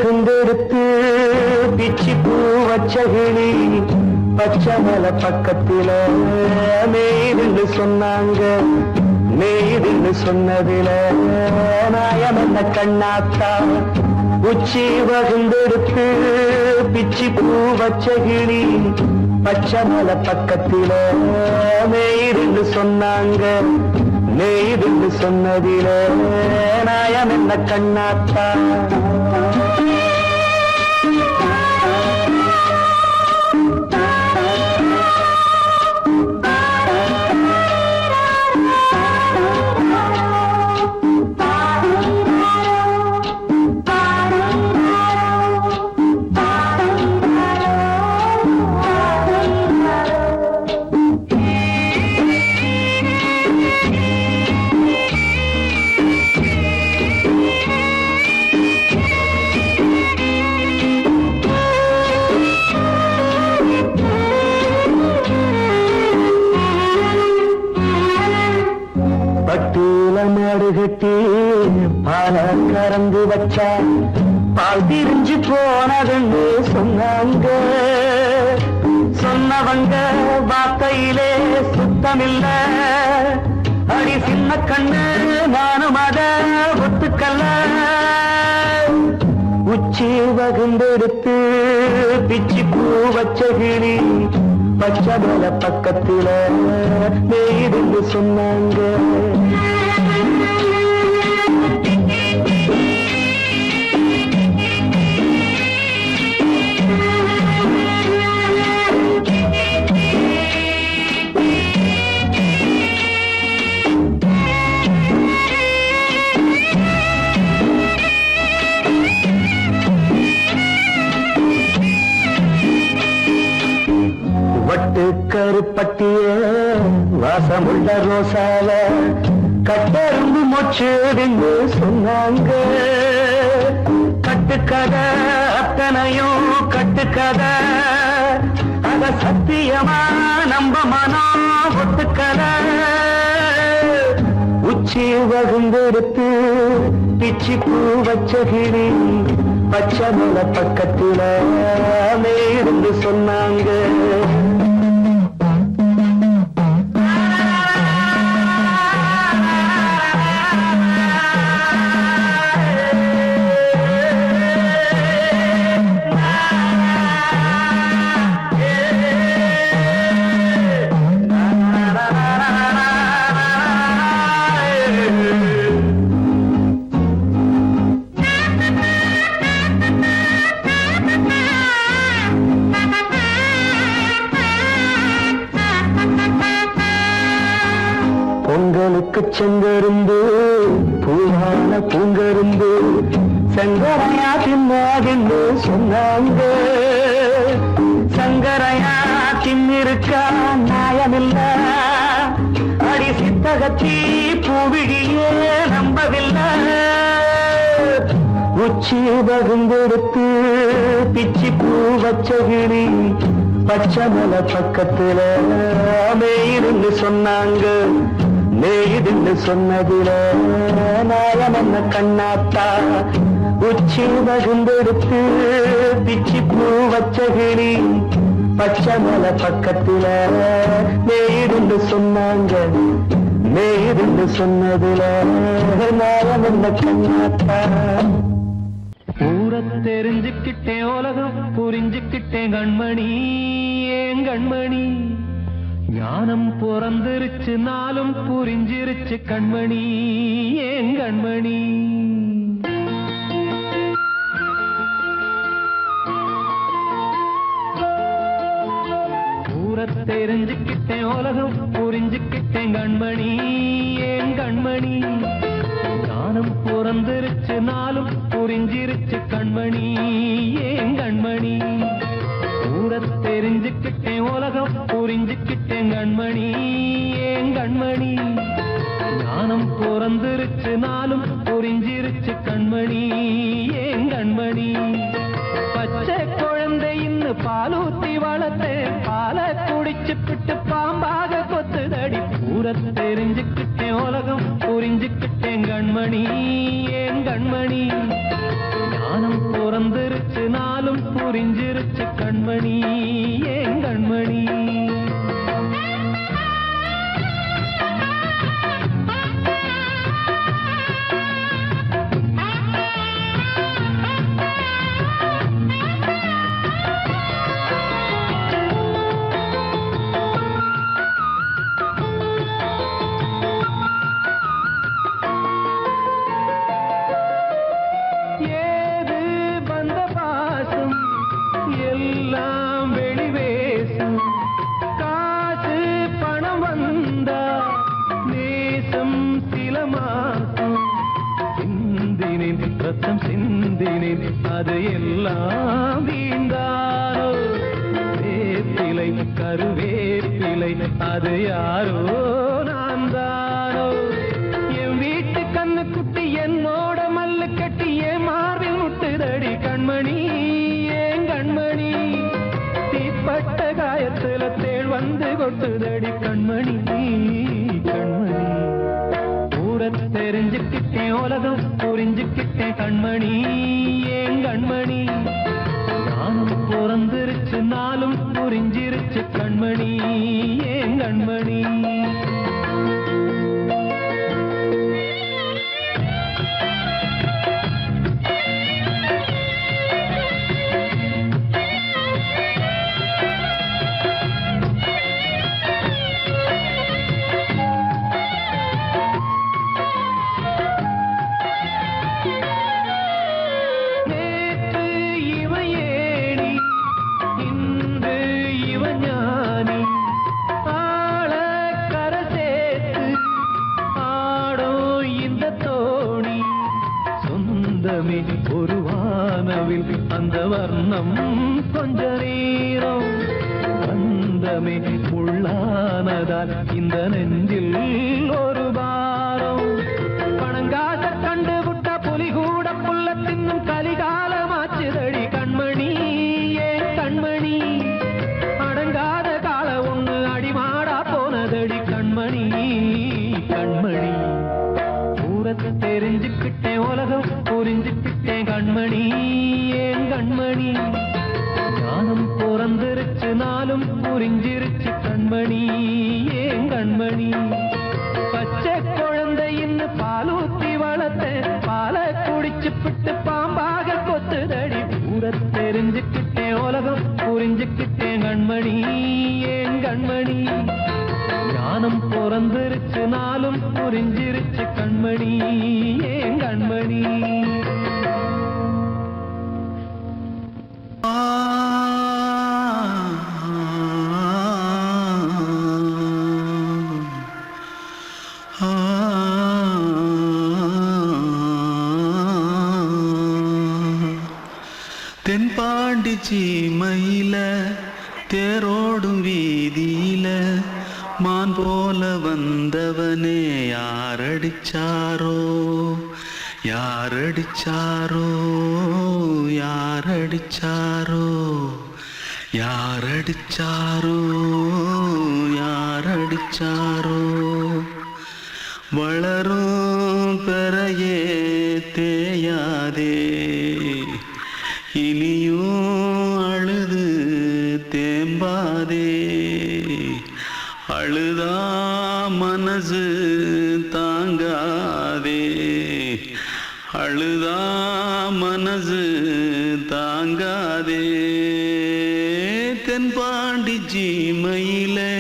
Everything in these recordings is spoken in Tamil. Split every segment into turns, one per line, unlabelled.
வகுந்தெடுத்து பிச்சி பூ வச்ச கிளி பச்சை மலை பக்கத்தில மேய்துன்னு சொன்னாங்க. மேய்துன்னு சொன்னதில நாயம் என்ன கண்ணாத்தா. உச்சி வகுந்தெடுத்து பிச்சி பூ வச்ச கிளி பச்சை மலை பக்கத்தில மேய்துன்னு சொன்னாங்க. மேய்துன்னு சொன்னதில நாயம் என்ன கண்ணாத்தா. பட்டியல மாடு கட்டி பால கறந்து வச்சா பால் திரிஞ்சு போனதுன்னு சொன்னாங்க. சொன்னவங்க வார்த்தையிலே சுத்தமில்ல. அடி சின்ன கண்ணு நானும் அத ஒத்துக்கல்ல. உச்சி வகுந்தெடுத்து பிச்சி பூ வச்ச கிளி பச்சை மலை பக்கத்தில மேய்துன்னு சொன்னாங்க. வட்டு கருப்பட்டிய வாசமுள்ள ரோசால கட்டெரும்பு மொச்சுடுன்னு சொன்னாங்க. கட்டுக்கதை அத்தனையும் கட்டுக்கதை. அத சத்தியமா நம்ப மனம் ஒத்துக்கதை. உச்சி வகுந்தெடுத்து பிச்சி பூ வச்ச கிளி பச்சை மலை பக்கத்தில மேய்துன்னு சொன்னாங்க. பொங்கலுக்கு செங்கரும்பு பூவான பூங்கரும்பு சங்கரையா தின்னாதுன்னு சொன்னாங்க. சங்கரையா தின்னிருக்கா நியாயமில்ல. அடி சித்தகத்தி பூவிழியே நம்பவில்லை. உச்சி வகுந்தெடுத்து பிச்சி பூ வச்ச கிளி பச்சை மலை பக்கத்தில மேய்துன்னு சொன்னாங்க. மேய்துன்னு சொன்னதில நாயம் என்ன கண்ணாத்தா. உச்சி வகுந்தெடுத்து பிச்சி பூ வச்ச கிளி பச்சை மலை பக்கத்தில மேய்துன்னு சொன்னாங்க. மேய்துன்னு சொன்னதில நாயம் என்ன கண்ணாத்தா.
ஊரை தெரிஞ்சுக்கிட்டேன் உலகம் புரிஞ்சுக்கிட்டேன் கண்மணி ஏன் கண்மணி. ஞானம் பிறந்திருச்சு நாளும் புரிஞ்சிருச்சு கண்மணி ஏன் கண்மணி. ஊரை தெரிஞ்சுக்கிட்டேன் உலகம் புரிஞ்சுக்கிட்டேன் கண்மணி ஏன் கண்மணி. ஞானம் பிறந்திருச்சு நாளும் புரிஞ்சிருச்சு கண்மணி ஏன் கண்மணி. ஊரை தெரிஞ்சுக்கிட்டேன் உலகம் புரிஞ்சுக்கிட்டேன் கண்மணி ஏன் கண்மணி. ஞானம் பிறந்திருச்சு நாளும் புரிஞ்சிருச்சு கண்மணி ஏன் கண்மணி. பச்சை குழந்தை இன்னும் பாலூத்தி வளர்த்தேன் பாலை குடிச்சு பிட்டு பாம்பாக கொத்துதடி. ஊரை தெரிஞ்சுக்கிட்டேன் உலகம் புரிஞ்சுக்கிட்டேன் கண்மணி ஏன் கண்மணி ஞானம் பிறந்திருச்சு நாளும் புரிஞ்சிருச்சு கண்மணி ஏன் கண்மணி ரத்தம் சிந்தினேன் அது எல்லாம் வீந்தாரோ வேப்பிலை கருவேப்பிலை அது யாரோ நான் தானோ என் வீட்டு கண்ணு குட்டி என்னோட மல்லு கட்டி என் மார்பில் முட்டுதடி கண்மணி ஏன் கண்மணி தீப்பட்ட காயத்துல தேள் வந்து கொட்டுதடி கண்மணி கண்மணி தெரிஞ்சுக்கிட்டேன் உலகம் புரிஞ்சுக்கிட்டேன் கண்மணி ஏன் கண்மணி நானும் பிறந்திருச்சு நாளும் புரிஞ்சிருச்சு கண்மணி ஏன் கண்மணி ஒரு வானவில் அந்த வர்ணம் கொஞ்ச நேரம் வந்தமே உள்ளானதால் இந்த நெஞ்சில் ஒரு பாரம் பணங்காச கண்டு விட்ட புலி கூட புல்ல தின்னும் கலிகாலமாச்சுதடி கண்மணி ஏன் கண்மணி அடங்காத கால ஒண்ணு அடிமாடா போனதடி கண்மணி கண்மணி ஊரத்தை தெரிஞ்சுக்கிட்டேன் உலகம் புரிஞ்சுக்கிட்டேன் கண்மணி ஏன் கண்மணி ஞானம் பிறந்திருச்சு நாளும் புரிஞ்சிருச்சு கண்மணி ஏன் கண்மணி பச்சை குழந்தை இன்னும் பாலூத்தி வளர்த்த பாலை குடிச்சு பிட்டு பாம்பாக கொத்துதடி ஊரை தெரிஞ்சுக்கிட்டேன் உலகம் புரிஞ்சுக்கிட்டேன் கண்மணி ஏன் கண்மணி ஞானம் பிறந்திருச்சு நாளும் புரிஞ்சிருச்சு கண்மணி ஏன் கண்மணி
தென்பாண்டி சீமையில தேரோடும் வீதியில மான் போல வந்தவனே யாரடிச்சாரோ யாரடிச்சாரோ யாரடிச்சாரோ யாரடிச்சாரோ யாரடிச்சாரோ வளரும் பெறையே தேயாதே இனியும் அழுது தேம்பாதே அழுதா மனசு தாங்காதே அழுதா மனசு தாங்காதே தென்பாண்டி சீமையிலே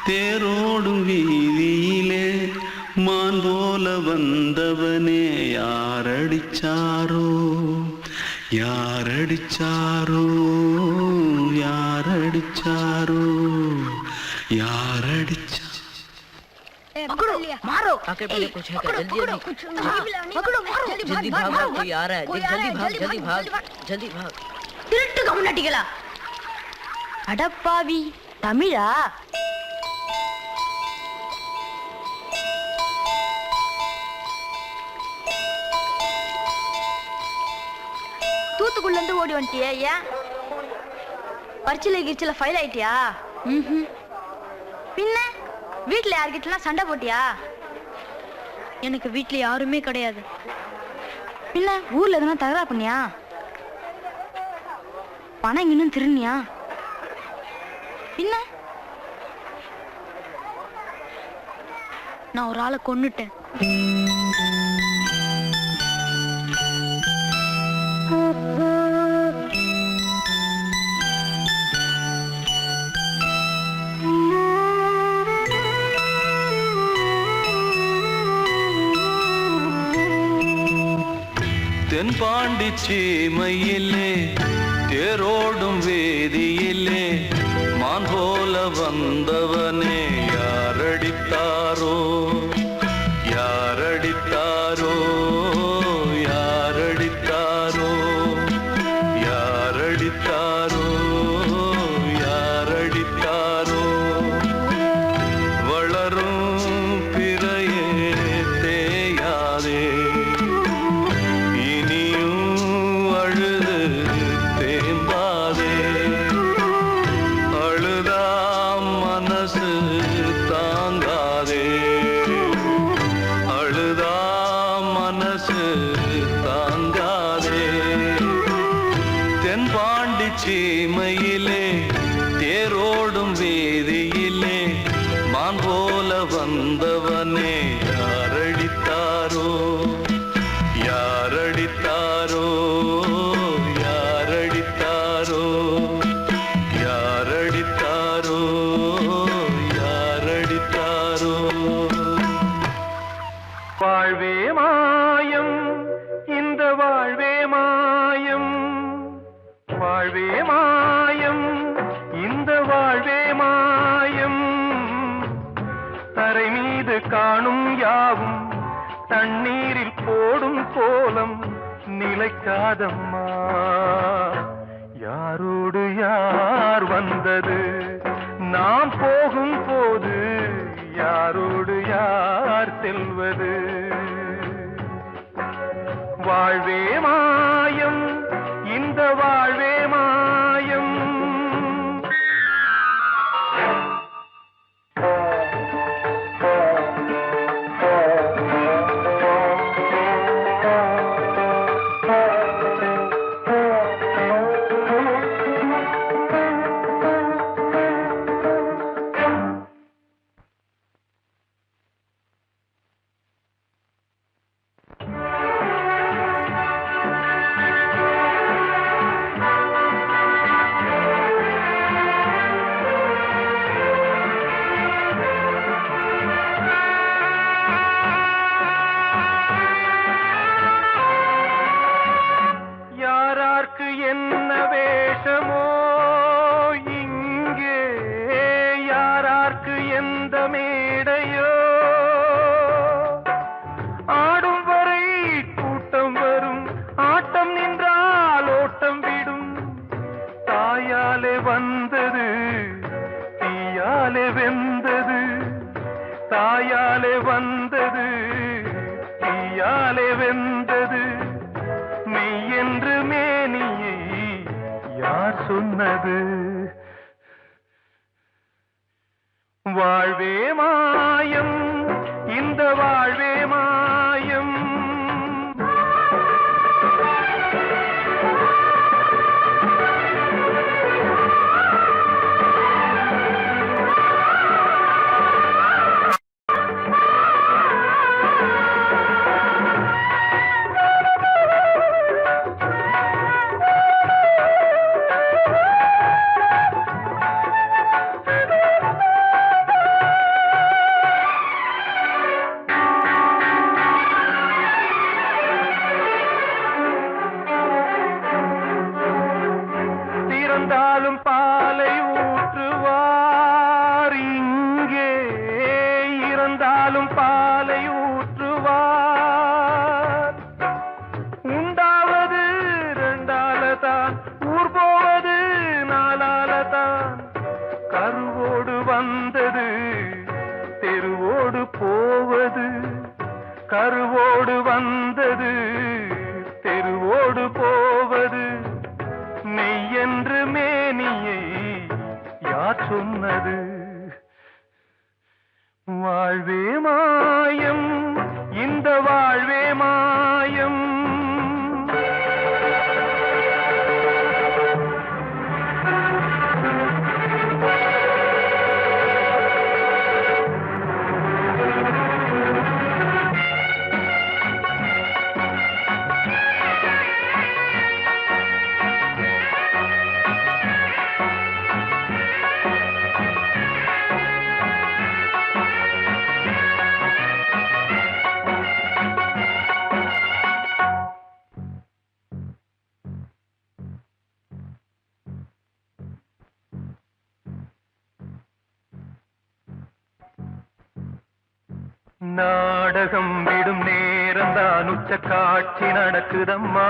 தேரோடும் வீதியிலே மான் போல வந்தவனே யாரடிச்சாரோ யாரடிச்சாரோ யாரடிச்சாரோ यारडिचा
पकड़ो मारो
आके पहले कुछ है क्या जल्दी
पकड़ो मारो
जल्दी भाग कोई आ रहा है जल्दी भाग
திருட்டு கம்யூனிட்டிகளா அடப்பாவி தமிழா தூத்துக்குள்ள இருந்து ஓடி வந்துட்டியா ஏன் பரிச்சையில கிரிச்சல ஃபைல் ஆயிட்டியா பின்ன வீட்டுல யார்கிட்டலாம் சண்டை போட்டியா? எனக்கு வீட்டுல யாருமே கிடையாது. பின்ன ஊர்ல எதுனா தகராறு பண்ணியா? பணம் இன்னும் திருநியா? பின்ன நான் ஒரு ஆளை கொன்னுட்டேன்.
தென்பாண்டி சீமையிலே தேரோடும் வேதியிலே மான் போல வந்தவனே யாரடித்தாரோ யாரடித்தாரோ யாரடித்தாரோ யாரடித்தாரோ யாரடித்தாரோ வளரும் பிறையே தேயாதே சீமையிலே தேரோடும் வேதியிலே மான் போல வந்தவனே யாரடித்தாரோ யாரடித்தாரோ யாரடித்தாரோ யாரடித்தாரோ யாரடித்தாரோ.
வாழ்வே மாயம், இந்த வாழ்வே மாயம், வாழ்வே மாயம், இந்த வாழ்வே மாயம். தரை மீது காணும் யாவும் தண்ணீரில் போடும் கோலம் நிலைக்காதம்மா. யாரோடு யார் வந்தது நாம் போகும் போது, யாரோடு யார் செல்வது? வாழ்வே மாயம், இந்த வாழ்வே மாயம். என்ன வேஷமோ இங்கே, யாரார்க்கு எந்த மேடையோ, ஆடும் வரை கூட்டம் வரும், ஆட்டம் நின்றால் ஓட்டம் விடும். தாயாலே வந்தது தீயாலே வெந்தது, தாயாலே வந்தது தீயாலே வெந்தது. மெய் என்று மேனியை யார் சொன்னது? வாழ்வே மாயம், இந்த வாழ்வே மாயம். இருந்தாலும் பாலை ஊற்றுவார் இங்கே, இருந்தாலும் பாலை ஊற்றுவார். உண்டாவது ரெண்டாலதான், ஊர் போவது நாலாலதான். கருவோடு வந்தது தெருவோடு போவது, கருவோடு வந்தது தெருவோடு போவது. மெய் என்று மேனியை யார் சொன்னது? வாழ்வே மாயம், இந்த வாழ்வே மாயம். நாடகம் விடும் நேரம்தான் உச்ச காட்சி நடக்குதம்மா.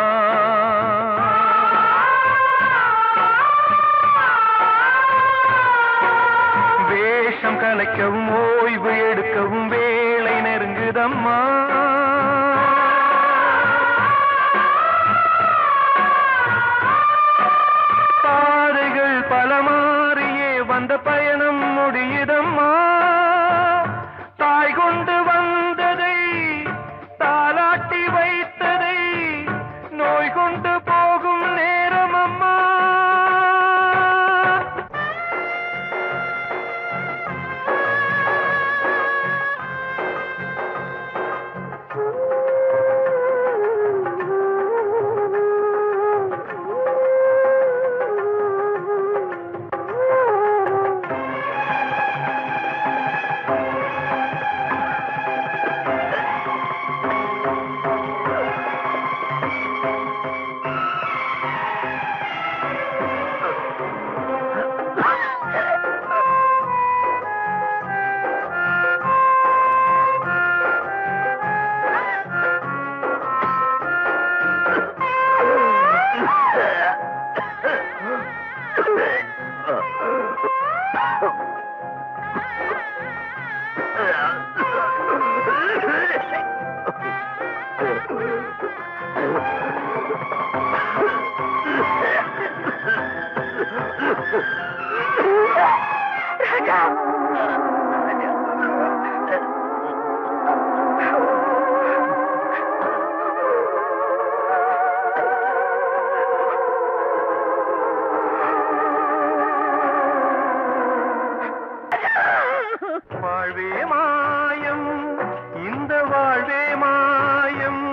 வேஷம் கலைக்கவும் ஓய்வு எடுக்கவும் வேளை நெருங்குதம்மா. பாதைகள் பல மாறியே வந்த பயணம் முடியுதம்மா. தாய் கொண்டு வந்ததை தாலாட்டி வைத்ததை நோய் கொண்டு போகும் நேரம் அம்மா. வாழ்வே மாயம், இந்த வாழ்வே மாயம்.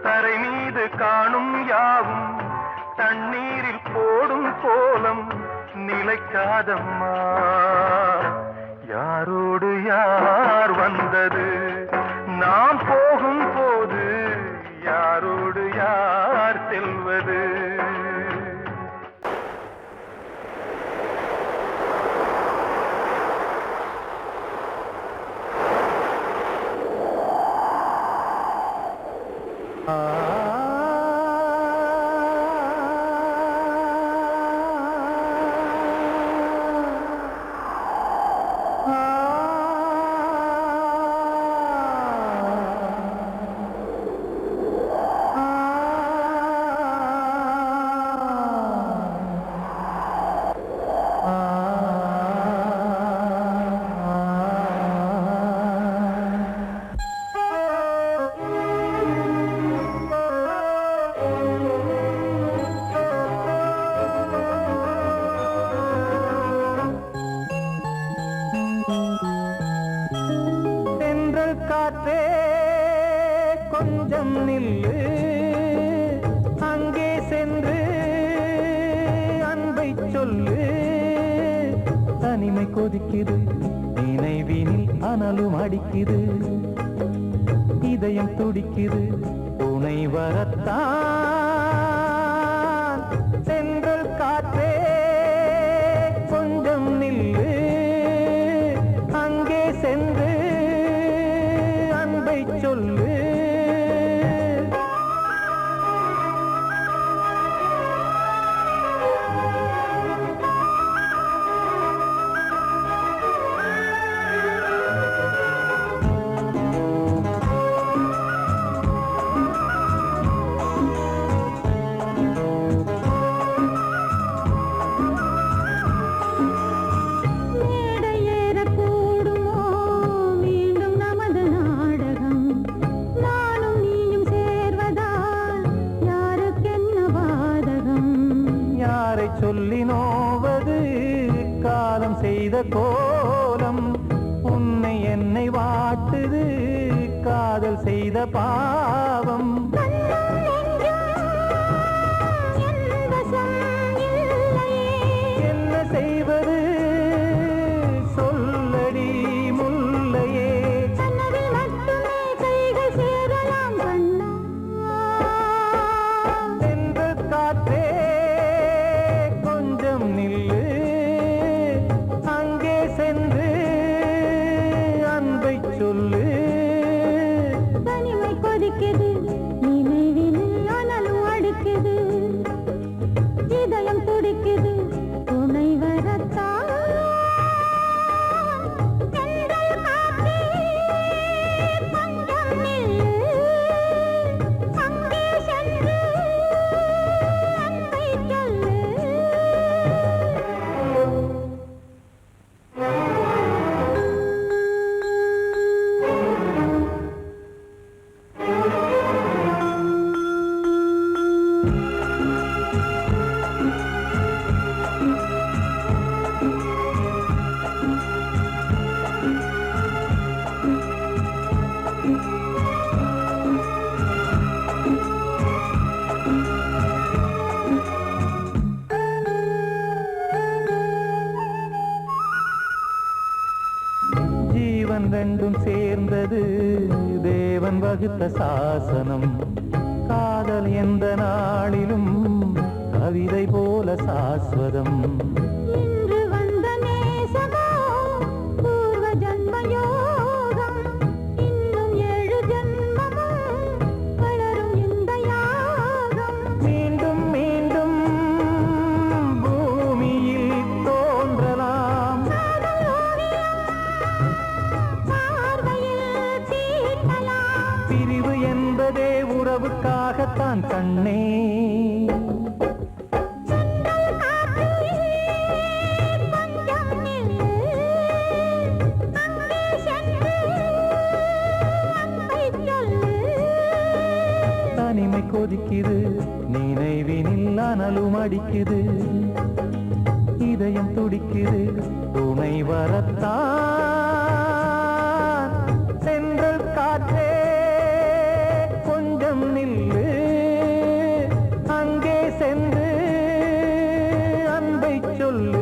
தரை மீது காணும் யாவும் தண்ணீரில் போடும் கோலம் நிலைக்காதம்மா. யாரோடு யார் வந்தது நாம் போகும் போது, யாரோடு யார் செல்வது? காற்றே கொஞ்சம் நில்லு, அங்கே சென்று அன்பை சொல்லு. தனிமை கொதிக்குது, நினைவினில் அனலும் அடிக்குது, இதயம் துடிக்குது துணை வரத்தான். சென்றல் காற்றே கொஞ்சம் நில்லு, அங்கே சென்று அன்பை சொல்லு. பாவம் என்ன செய்வது சொல்லடி முல்லையே சென்று காற்றே கொஞ்சம் நில்லு அங்கே சென்று அன்பை சொல்லு
தனிமை கொதிக்குது நினைவில் ஆனாலும் அடிக்குது இதயம் துடிக்குது துணை வரத்தான் தென்றல் காற்றே கொஞ்சம் நில்லு அங்கே சென்று அன்பை சொல்லு
ஜீவன் ரெண்டும் சேர்ந்தது தேவன் வகுத்த சாசனம் காதல் எந்த நாளிலும் கவிதை போல சாஸ்வதம்
இன்று வந்த நேசமோ பூர்வ ஜன்ம யோகம் இன்னும் 7 ஜன்மமும் வளரும் இந்த யாகம்
மீண்டும் மீண்டும் பூமியில் தோன்றலாம்
பார்வையில் தீட்டலாம்
பிரிவு என்பதே உறவுக்காகத்தான் கண்ணே
தென்றல் காற்றே கொஞ்சம் நில்லு அங்கே சென்று அன்பை சொல்லு
தனிமை கொதிக்குது நினைவினில் அனலும் அடிக்குது இதயம் துடிக்குது துணை வரத்தான் சென்றல் காற்றே கொஞ்சம் நில்லு அங்கே சென்று அன்பை சொல்லு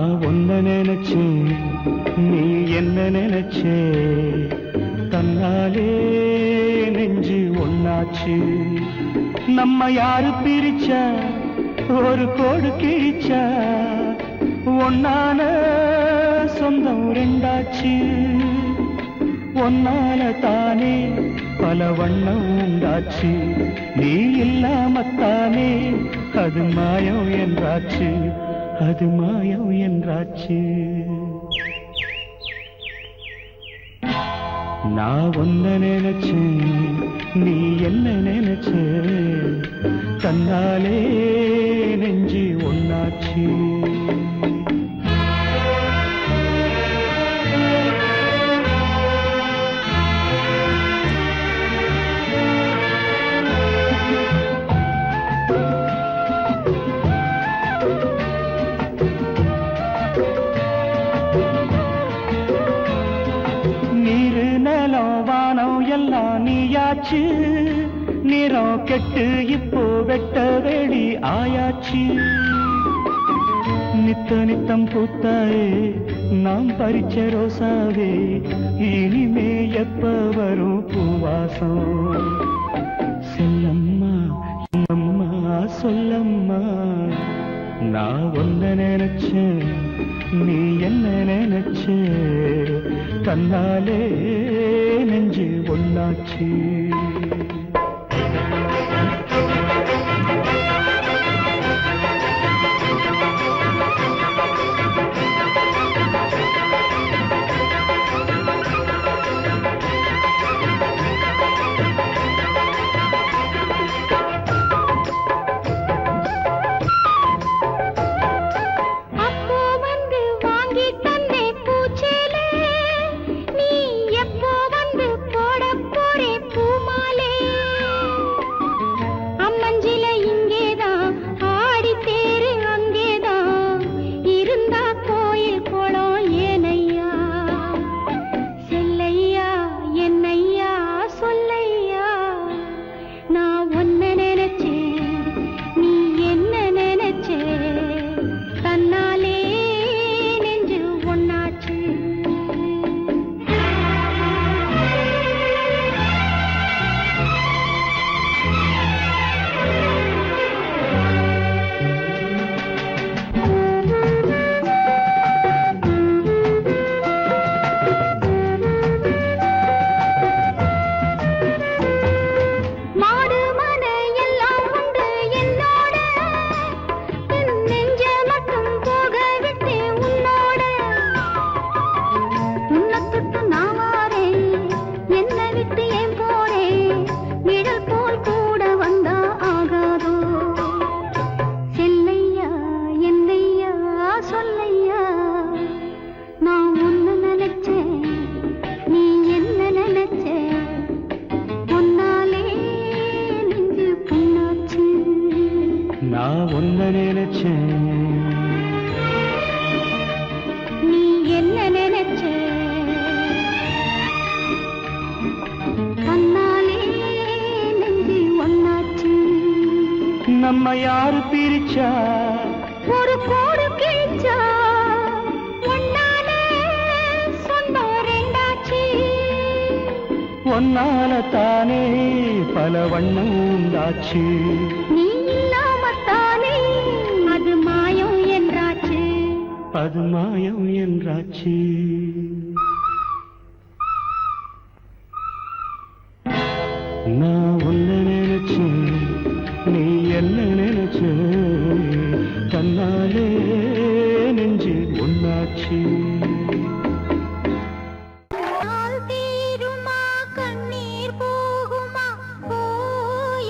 நான் ஒன்ன நினைச்சேன் நீ என்ன நினைச்சே தன்னாலே நெஞ்சு ஒன்னாச்சு நம்ம யாரு பிரிச்சா ஒரு கோடு கிழிச்சா ஒன்னான சொந்தம் ரெண்டாச்சு ஒன்னால தானே பல வண்ணம் உண்டாச்சு நீ இல்லாமத்தானே அது மாயம் என்றாச்சு அது மாயம் என்றாச்சு நான் ஒன்ன நினைச்சேன் நீ என்ன நினைச்ச தன்னாலே நெஞ்சு ஒன்னாச்சு நீயாச்சு நிறம் கெட்டு இப்போ வெட்ட வெளி ஆயாச்சு நித்த நித்தம் பூத்தாயே நாம் பறிச்ச ரோசாவே இனிமே எப்ப வரும் பூவாசம் செல்லம்மா அம்மா சொல்லம்மா நான் ஒன்ன நினைச்சேன் நீ என்ன நினைச்ச தன்னாலே நெஞ்சு ஒன்னாச்சு நான் ஒன்ன நினைச்சேன்
நீ என்ன நினைச்ச தன்னாலே நெஞ்சு ஒன்னாச்சு
நம்ம யாரு பிரிச்சா
ஒரு கோடு கிழிச்சா ஒன்னாலே சொந்தம் ரெண்டாச்சு
ஒன்னால தானே பல வண்ணம் உண்டாச்சு
நீ இல்லாமத்தானே அது மாயம் என்றாச்சு
அது மாயம் என்றாச்சு நான் ஒன்ன நினைச்சேன் நீ என்ன நினைச்ச தன்னாலே நெஞ்சு ஒன்னாச்சு
நாள் தீருமா கண்ணீர் போகுமா ஓ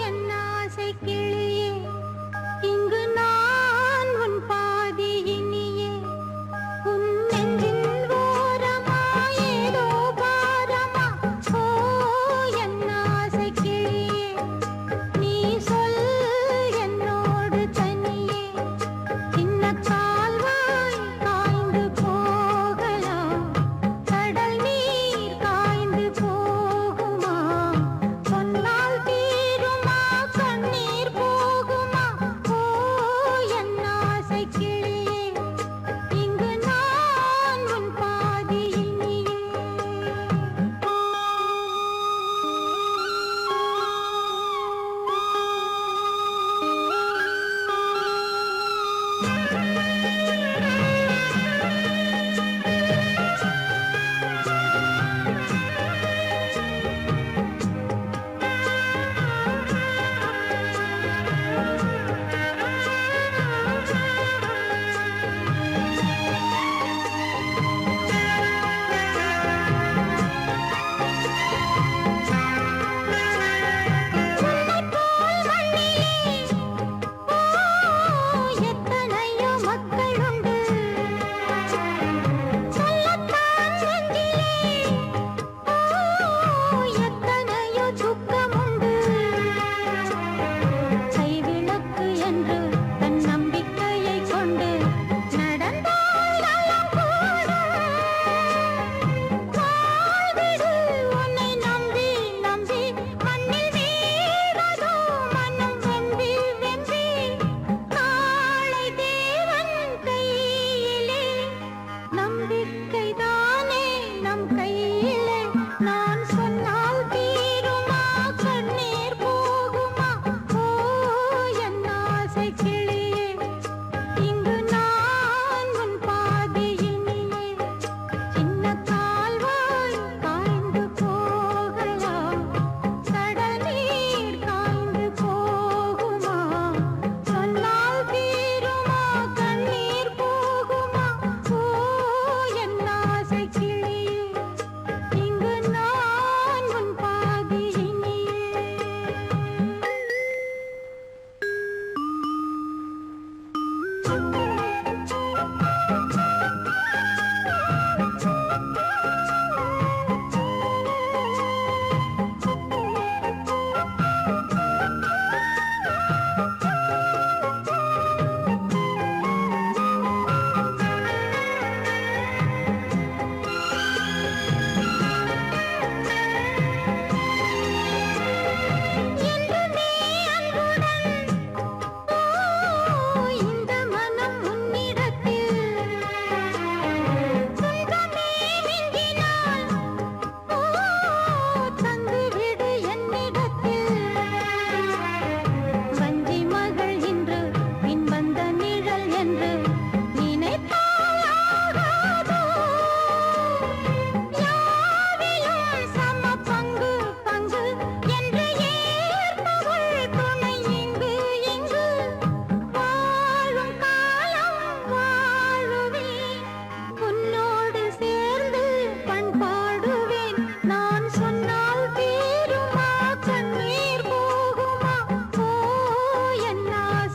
என் ஆசை கிளியே இங்கு நான் உன் பாதி இனியே உன் நெஞ்சின்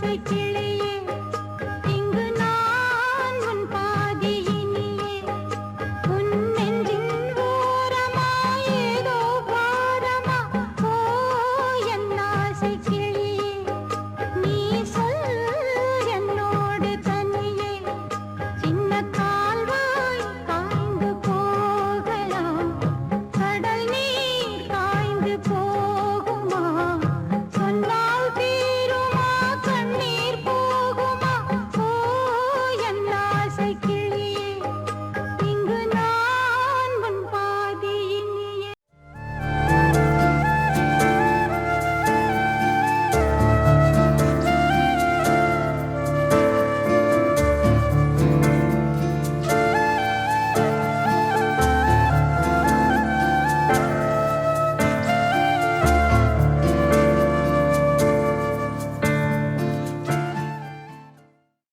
ஆசைக்கு